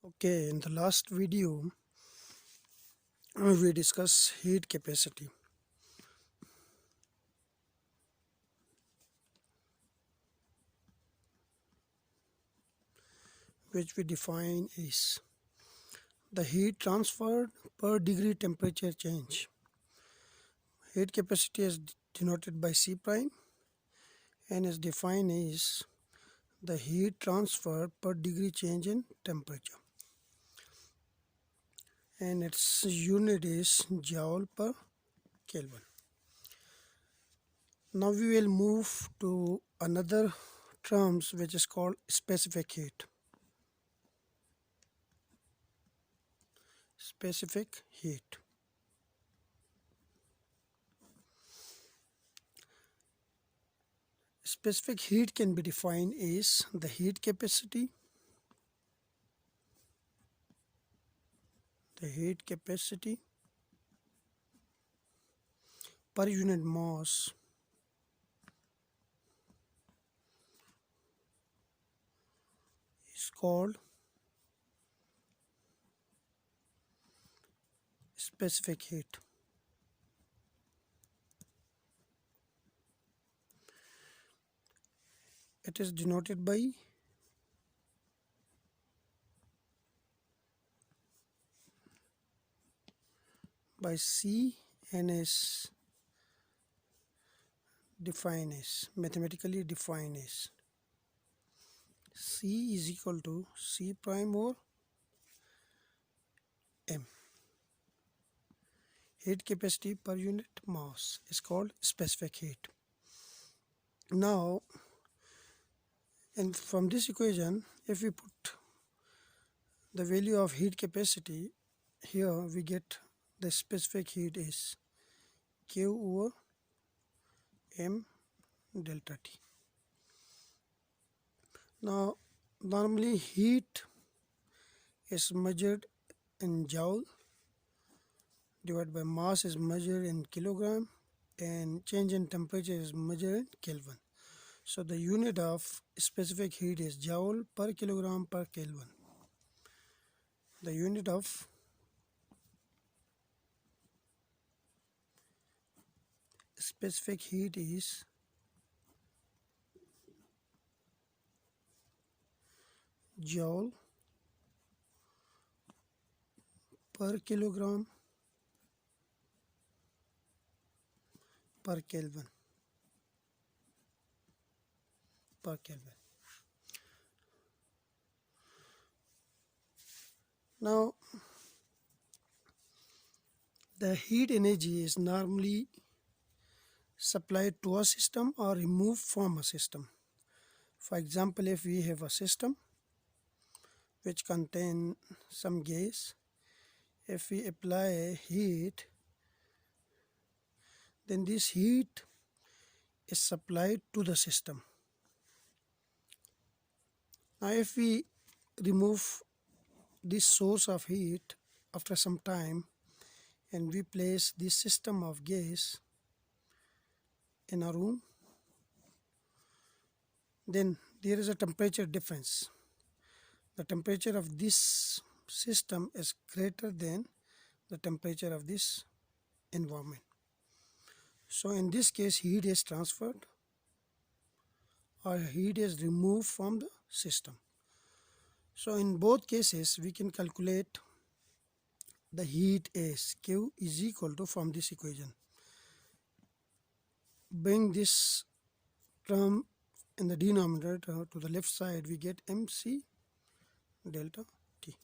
Okay, in the last video, we discussed heat capacity. Which we define is the heat transferred per degree temperature change. Heat capacity is denoted by C prime and is defined as the heat transferred per degree change in temperature. And its unit is joule per Kelvin. Now we will move to another terms which is called specific heat. Specific heat. Specific heat can be defined as the heat capacity, per unit mass is called specific heat. It is denoted by C and is defined as, mathematically defined as C is equal to C prime over M. Heat capacity per unit mass is called specific heat. Now, and from this equation, if we put the value of heat capacity here, we get the specific heat is Q over M delta T. Now, normally heat is measured in joule divided by mass is measured in kilogram and change in temperature is measured in Kelvin. So the unit of specific heat is joule per kilogram per Kelvin. The unit of specific heat is joule per kilogram per Kelvin. Now, the heat energy is normally supplied to a system or removed from a system. For example, if we have a system which contain some gas, if we apply heat, then this heat is supplied to the system. Now if we remove this source of heat after some time and we place this system of gas in a room, then there is a temperature difference. The temperature of this system is greater than the temperature of this environment. So in this case, heat is transferred or heat is removed from the system. So in both cases, we can calculate the heat as Q is equal to, from this equation, bring this term in the denominator to the left side, we get MC delta T.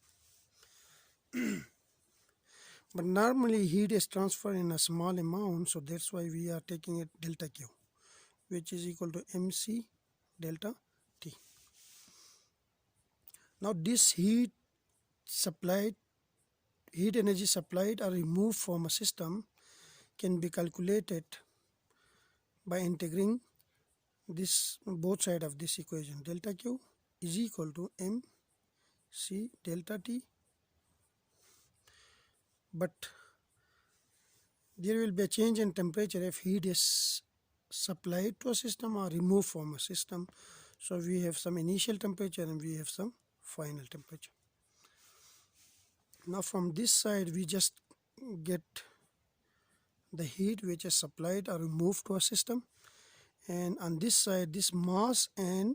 But normally heat is transferred in a small amount, so that's why we are taking it delta Q, which is equal to MC delta T. Now this heat energy supplied or removed from a system can be calculated by integrating this both sides of this equation. Delta Q is equal to MC delta T, but there will be a change in temperature if heat is supplied to a system or removed from a system. So we have some initial temperature and we have some final temperature. Now from this side we just get the heat which is supplied or removed to a system, and on this side this mass and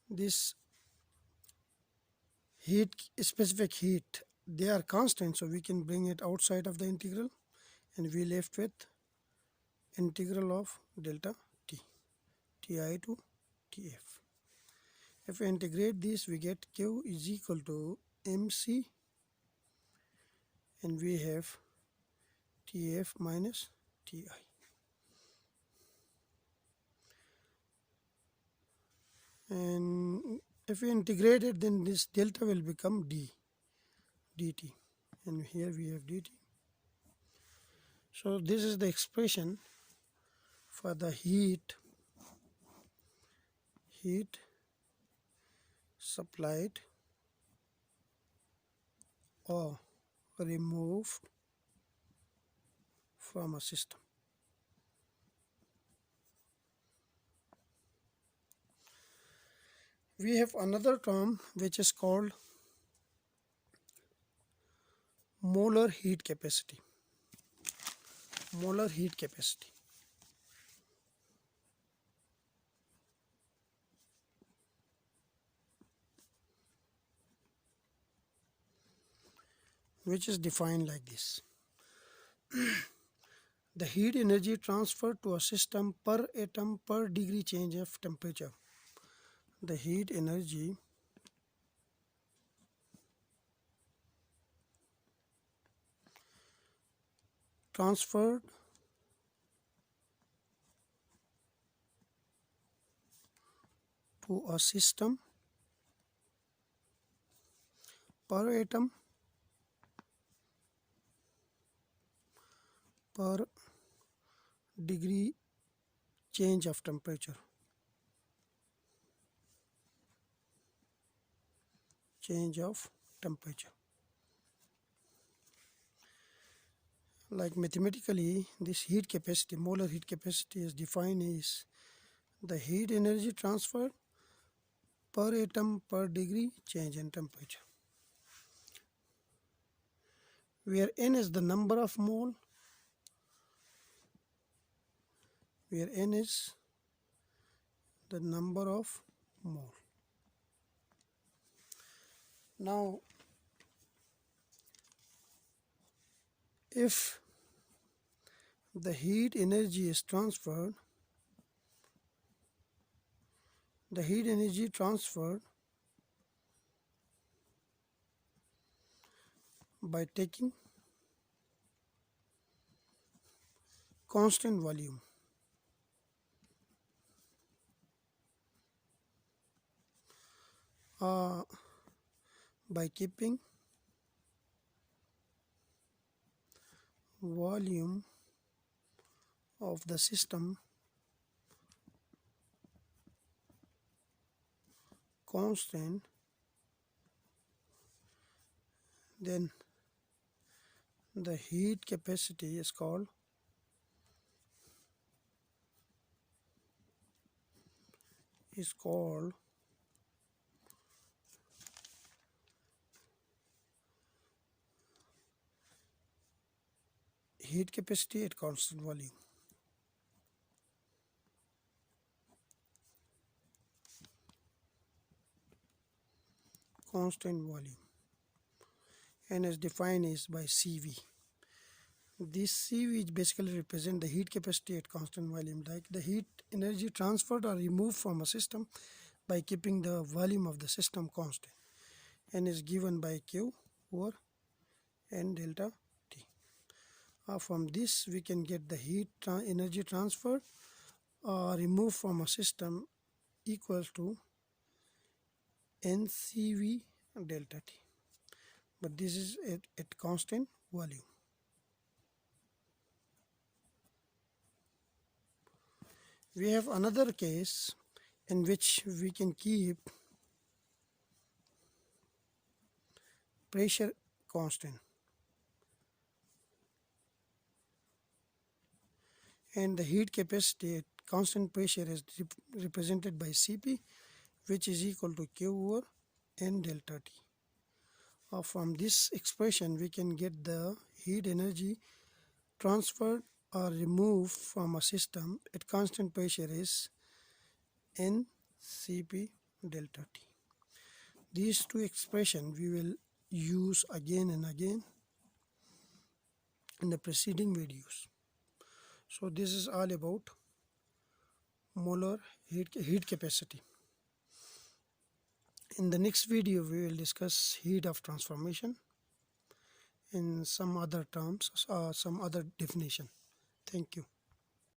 this heat, specific heat, they are constant, so we can bring it outside of the integral and we left with integral of delta t, ti to tf. If we integrate this, we get q is equal to mc, and we have tf minus ti. And if we integrate it, then this delta will become dt, and here we have dt. So this is the expression for the heat supplied or removed from a system. We have another term which is called molar heat capacity. Molar heat capacity. Which is defined like this. The heat energy transferred to a system per atom per degree change of temperature. The heat energy transferred to a system per atom per degree change of temperature. Change of temperature. Like mathematically, this heat capacity, molar heat capacity, is defined as the heat energy transferred per atom per degree change in temperature, where n is the number of mole, where n is the number of mole. Now, if the heat energy is transferred, the heat energy transferred by taking constant volume, by keeping volume of the system constant, then the heat capacity is called heat capacity at constant volume. Constant volume, and is defined as by CV. This CV basically represent the heat capacity at constant volume, like the heat energy transferred or removed from a system by keeping the volume of the system constant, and is given by Q over N delta T. From this we can get the heat energy transferred or removed from a system equals to NCV delta T, but this is at constant volume. We have another case in which we can keep pressure constant, and the heat capacity at constant pressure is represented by Cp, which is equal to Q over N delta T. From this expression we can get the heat energy transferred or removed from a system at constant pressure is Ncp delta T. These two expressions we will use again and again in the preceding videos. So this is all about molar heat capacity. In the next video we will discuss heat of transformation in some other terms, some other definition. Thank you.